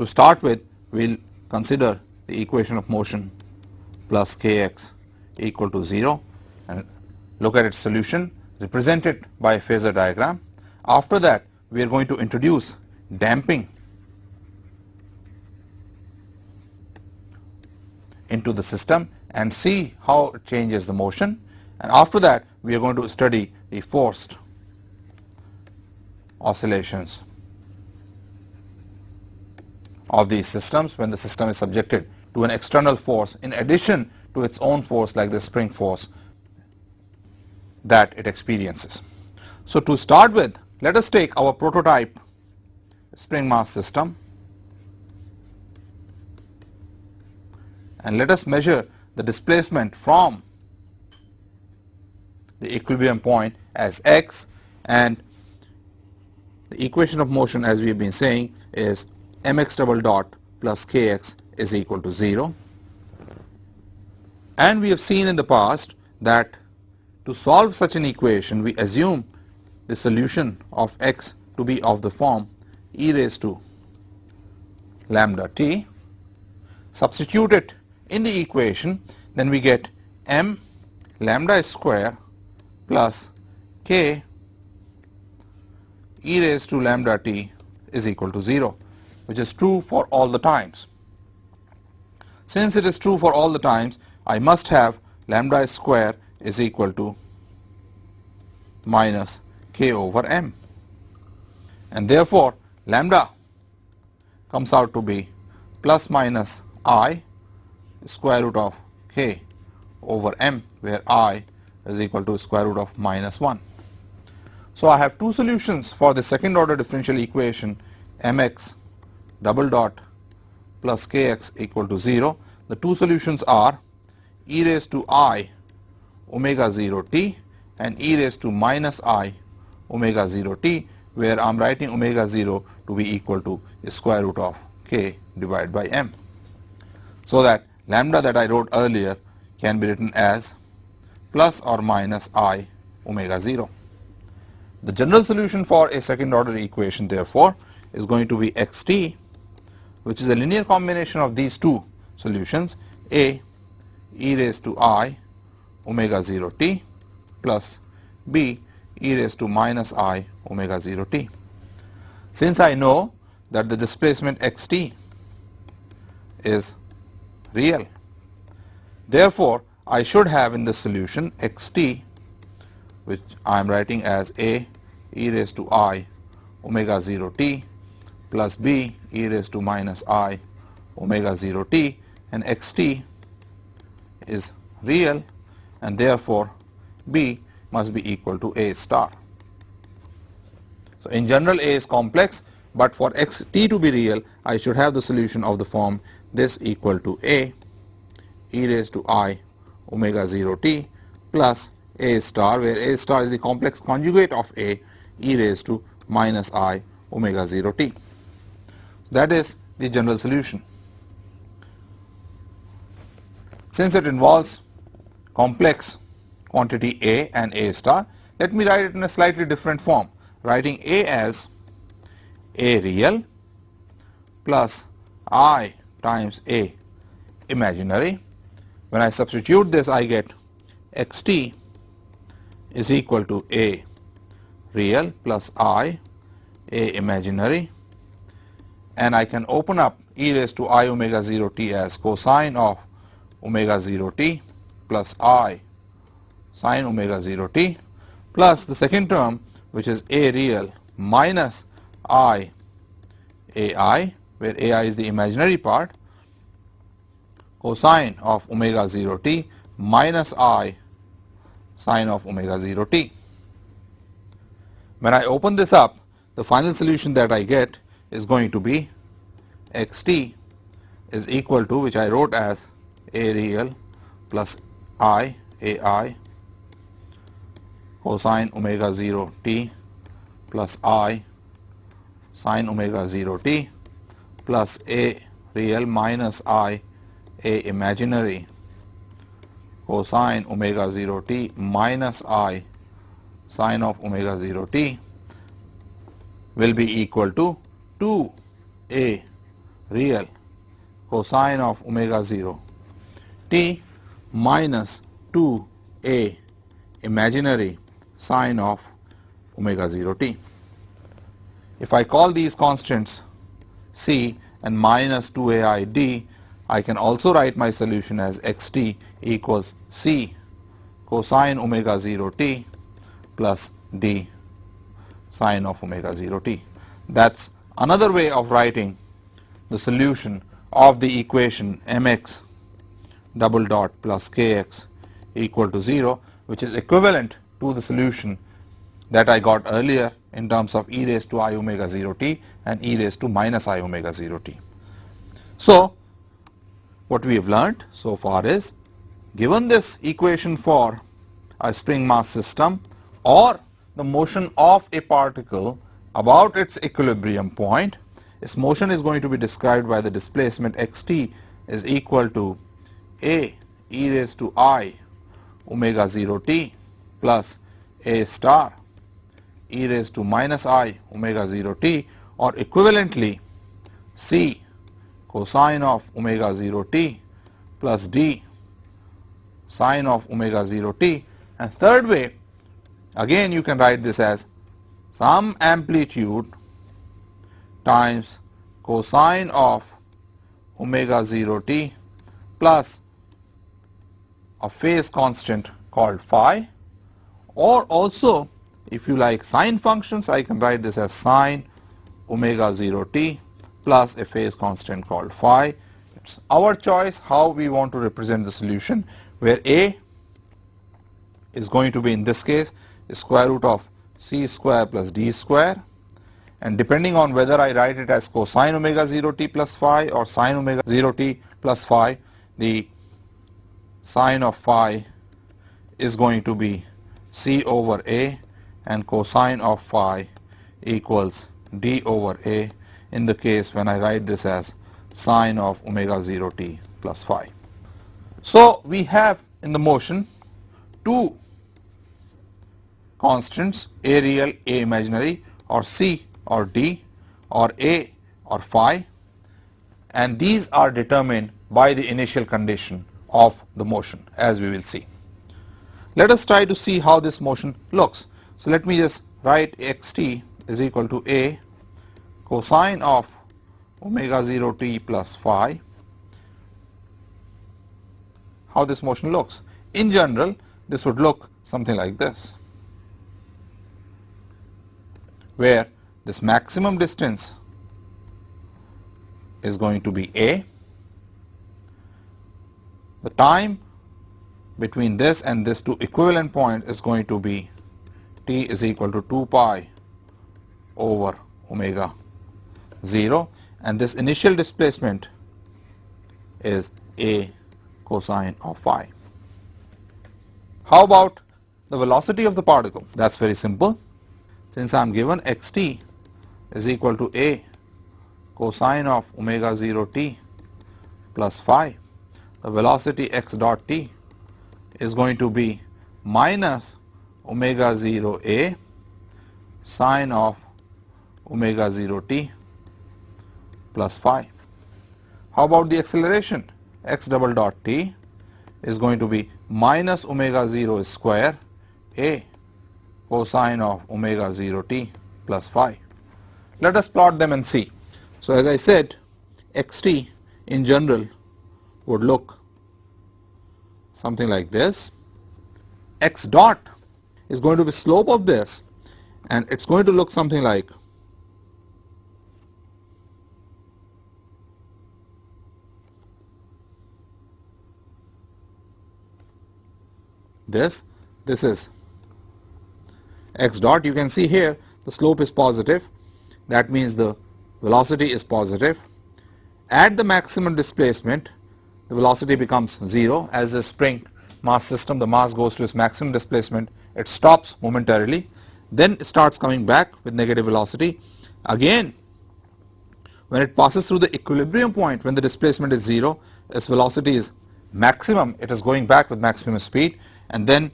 to start with, we will consider the equation of motion plus kx equal to 0 and look at its solution, represent it by a phasor diagram. After that, we are going to introduce damping into the system and see how it changes the motion, and after that we are going to study the forced oscillations of these systems when the system is subjected to an external force in addition to its own force, like the spring force that it experiences. So to start with, let us take our prototype spring mass system and let us measure the displacement from the equilibrium point as x, and the equation of motion, as we have been saying, is mx double dot plus kx is equal to 0. And we have seen in the past that to solve such an equation, we assume the solution of x to be of the form e raised to lambda t, substitute it in the equation, then we get m lambda square plus k e raised to lambda t is equal to 0, which is true for all the times. Since it is true for all the times, I must have lambda square is equal to minus k over m, and therefore lambda comes out to be plus minus I square root of k over m, where I is equal to square root of minus 1. So I have two solutions for the second order differential equation mx double dot plus kx equal to 0. The two solutions are e raised to I omega 0 t and e raised to minus I omega 0 t, where I am writing omega 0 to be equal to square root of k divided by m, so that lambda that I wrote earlier can be written as plus or minus I omega 0. The general solution for a second order equation, therefore, is going to be xt, which is a linear combination of these two solutions, a e raised to I omega 0 t plus b e raised to minus I omega 0 t. Since I know that the displacement xt is real, therefore I should have in the solution xt, which I am writing as a e raised to I omega 0 t plus b e raised to minus I omega 0 t, and xt is real, and therefore b must be equal to a star. So in general a is complex, but for xt to be real, I should have the solution of the form this equal to a e raised to I omega 0 t plus a star, where a star is the complex conjugate of a e raised to minus I omega 0 t. That is the general solution. Since it involves complex quantity a and a star, let me write it in a slightly different form, writing a as a real plus I times a imaginary. When I substitute this, I get xt is equal to a real plus I a imaginary, and I can open up e raised to I omega 0 t as cosine of omega 0 t plus I sine omega 0 t, plus the second term, which is a real minus I ai, where ai is the imaginary part, cosine of omega 0 t minus I sine of omega 0 t. When I open this up, the final solution that I get is going to be xt is equal to, which I wrote as a real plus I ai cosine omega 0 t plus I sine omega 0 t plus a real minus I a imaginary cosine omega 0 t minus I sine of omega 0 t will be equal to 2a real cosine of omega 0 t minus 2a imaginary sine of omega 0 t. If I call these constants c and minus 2ai d, I can also write my solution as xt equals c cosine omega 0 t plus d sine of omega 0 t. That's another way of writing the solution of the equation mx double dot plus kx equal to 0, which is equivalent to the solution that I got earlier in terms of e raised to I omega 0 t and e raised to minus I omega 0 t. So, what we have learned so far is, given this equation for a spring mass system or the motion of a particle about its equilibrium point, its motion is going to be described by the displacement xt is equal to a e raised to I omega 0 t plus a star e raised to minus I omega 0 t, or equivalently c cosine of omega 0 t plus d sine of omega 0 t. And third way, again you can write this as some amplitude times cosine of omega 0 t plus a phase constant called phi, or also if you like sine functions, I can write this as sine omega 0 t plus a phase constant called phi. It's our choice how we want to represent the solution, where a is going to be, in this case, square root of c square plus d square, and depending on whether I write it as cosine omega 0 t plus phi or sine omega 0 t plus phi, the sine of phi is going to be c over a and cosine of phi equals d over a in the case when I write this as sine of omega 0 t plus phi. So, we have in the motion two constants, a real, a imaginary, or c or d or a or phi, and these are determined by the initial condition of the motion, as we will see. Let us try to see how this motion looks. So, let me just write xt is equal to a cosine of omega 0 t plus phi. How this motion looks? In general, this would look something like this, where this maximum distance is going to be a, the time between this and this two equivalent point is going to be t is equal to 2 pi over omega 0, and this initial displacement is a cosine of phi. How about the velocity of the particle? That's very simple. Since I am given xt is equal to a cosine of omega 0 t plus phi, the velocity x dot t is going to be minus omega 0 a sine of omega 0 t plus phi. How about the acceleration? X double dot t is going to be minus omega 0 square a cosine of omega 0 t plus phi. Let us plot them and see. So, as I said, xt in general would look something like this. X dot is going to be slope of this, and it's going to look something like this. This is x dot. You can see here the slope is positive, that means the velocity is positive. At the maximum displacement, the velocity becomes 0. As the spring mass system, the mass goes to its maximum displacement, it stops momentarily, then it starts coming back with negative velocity. Again, when it passes through the equilibrium point, when the displacement is 0, its velocity is maximum, it is going back with maximum speed, and then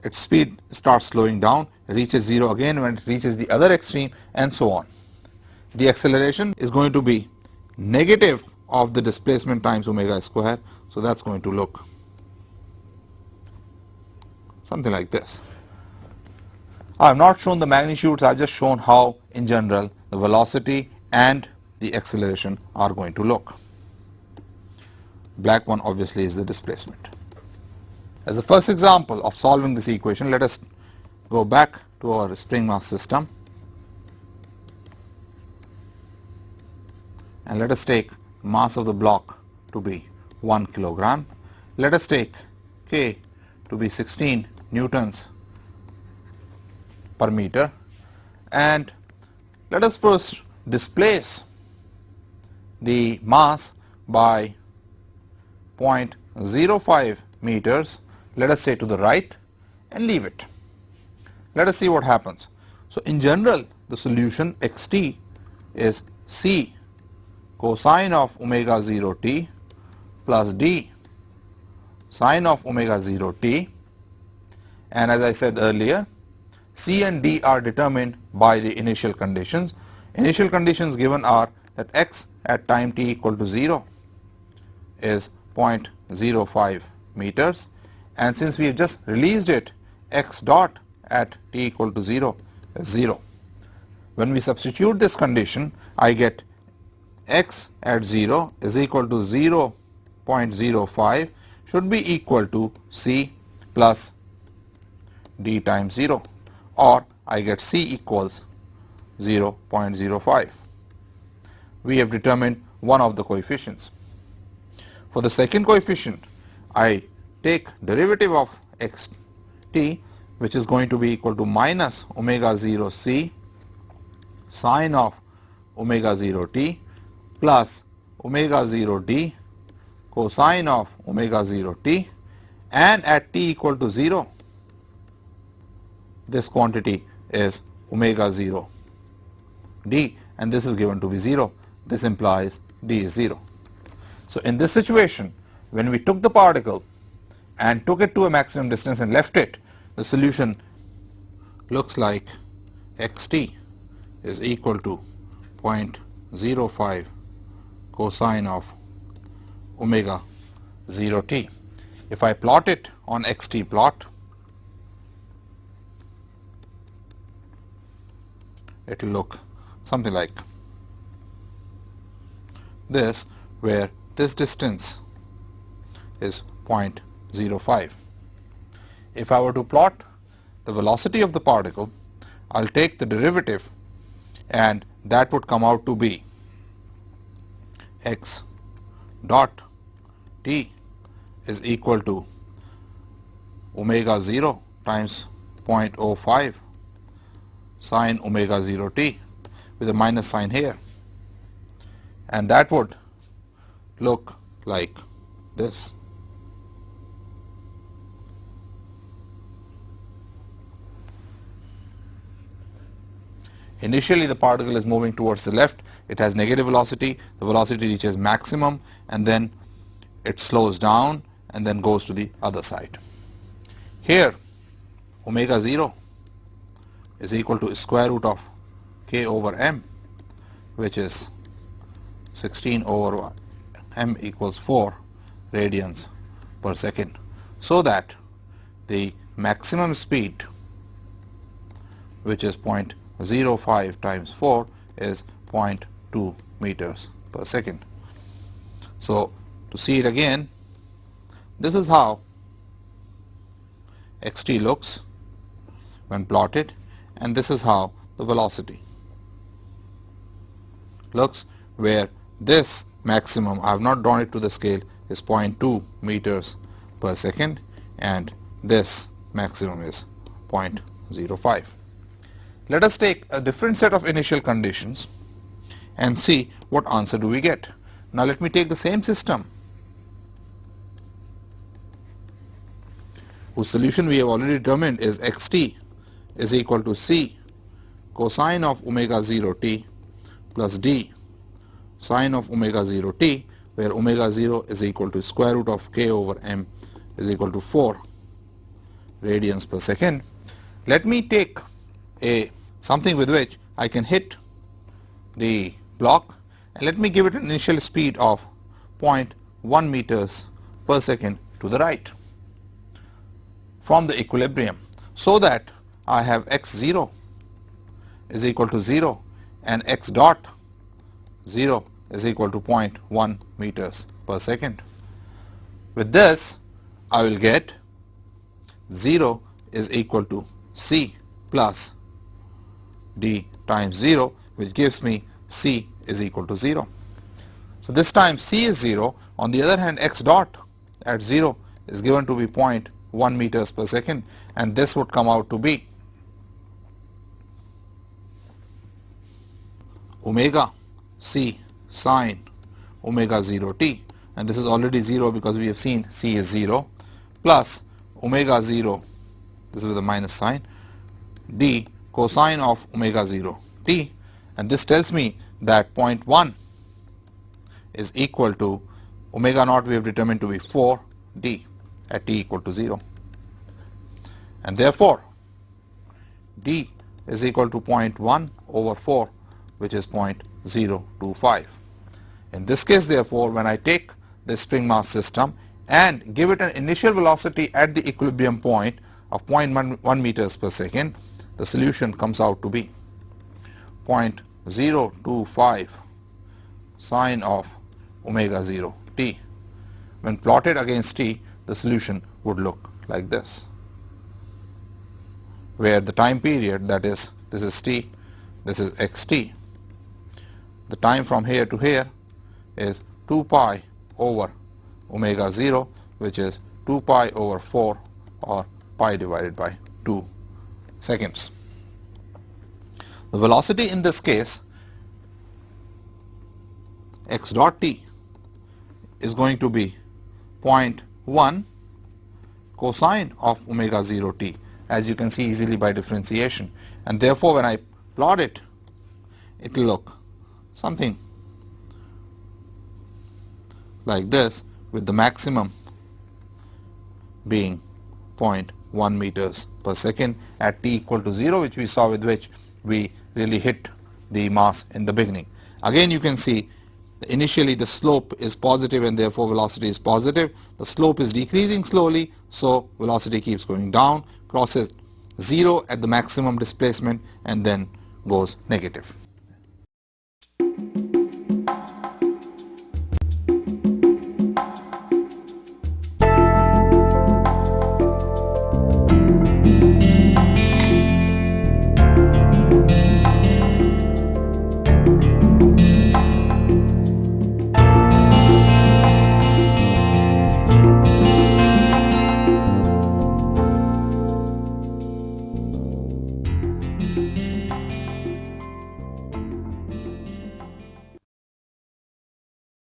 its speed starts slowing down, it reaches 0 again when it reaches the other extreme, and so on. The acceleration is going to be negative of the displacement times omega square. So that's going to look something like this. I have not shown the magnitudes, I have just shown how in general the velocity and the acceleration are going to look. Black one obviously is the displacement. As the first example of solving this equation, let us go back to our spring mass system and let us take mass of the block to be 1 kilogram. Let us take K to be 16 newtons per meter, and let us first displace the mass by 0.05 meters, let us say to the right, and leave it. Let us see what happens. So in general the solution xt is c cosine of omega 0 t plus d sine of omega 0 t, and as I said earlier, c and d are determined by the initial conditions. Initial conditions given are that x at time t equal to 0 is 0.05 meters, and since we have just released it, x dot at t equal to 0 is 0. When we substitute this condition, I get x at 0 is equal to 0.05 should be equal to c plus d times 0, or I get c equals 0.05. We have determined one of the coefficients. For the second coefficient, I take derivative of xt, which is going to be equal to minus omega 0 c sine of omega 0 t plus omega 0 d cosine of omega 0 t, and at t equal to 0 this quantity is omega 0 d, and this is given to be 0. This implies d is 0. So in this situation, when we took the particle and took it to a maximum distance and left it, the solution looks like xt is equal to 0.05 cosine of omega 0 t. If I plot it on xt plot, it will look something like this, where this distance is 0.05. If I were to plot the velocity of the particle, I will take the derivative, and that would come out to be x dot t is equal to omega 0 times 0.05 sine omega 0 t with a minus sign here, and that would look like this. Initially the particle is moving towards the left, it has negative velocity, the velocity reaches maximum, and then it slows down and then goes to the other side. Here omega 0 is equal to square root of k over m, which is 16 over m equals 4 radians per second, so that the maximum speed, which is 0.05 times 4, is 0.2 meters per second. So to see it again, this is how xt looks when plotted, and this is how the velocity looks, where this maximum, I have not drawn it to the scale, is 0.2 meters per second, and this maximum is 0.05. Let us take a different set of initial conditions and see what answer do we get. Now let me take the same system whose solution we have already determined is xt is equal to c cosine of omega 0 t plus d sine of omega 0 t, where omega 0 is equal to square root of k over m is equal to 4 radians per second. Let me take something with which I can hit the block, and let me give it an initial speed of 0.1 meters per second to the right from the equilibrium, so that I have x0 is equal to 0 and x dot 0 is equal to 0.1 meters per second. With this, I will get 0 is equal to c plus d times 0, which gives me c is equal to 0. So this time c is 0. On the other hand, x dot at 0 is given to be 0.1 meters per second, and this would come out to be omega c sine omega 0 t, and this is already 0 because we have seen c is 0, plus omega 0, this is with a minus sign, d cosine of omega 0 t, and this tells me that 0.1 is equal to omega naught we have determined to be 4 d at t equal to 0, and therefore d is equal to 0.1 over 4, which is 0.025. In this case, therefore, when I take the spring mass system and give it an initial velocity at the equilibrium point of 0.1 meters per second, the solution comes out to be 0.025 sine of omega 0 t. When plotted against t, the solution would look like this, where the time period, that is, this is t, this is xt, the time from here to here is 2 pi over omega 0, which is 2 pi over 4, or pi divided by 2 seconds. The velocity in this case, x dot t, is going to be 0.1 cosine of omega 0 t, as you can see easily by differentiation, and therefore when I plot it, it will look something like this, with the maximum being 0.1 meters per second at t equal to 0, which we saw, with which we really hit the mass in the beginning. Again, you can see initially the slope is positive and therefore velocity is positive. The slope is decreasing slowly, so velocity keeps going down, crosses 0 at the maximum displacement, and then goes negative.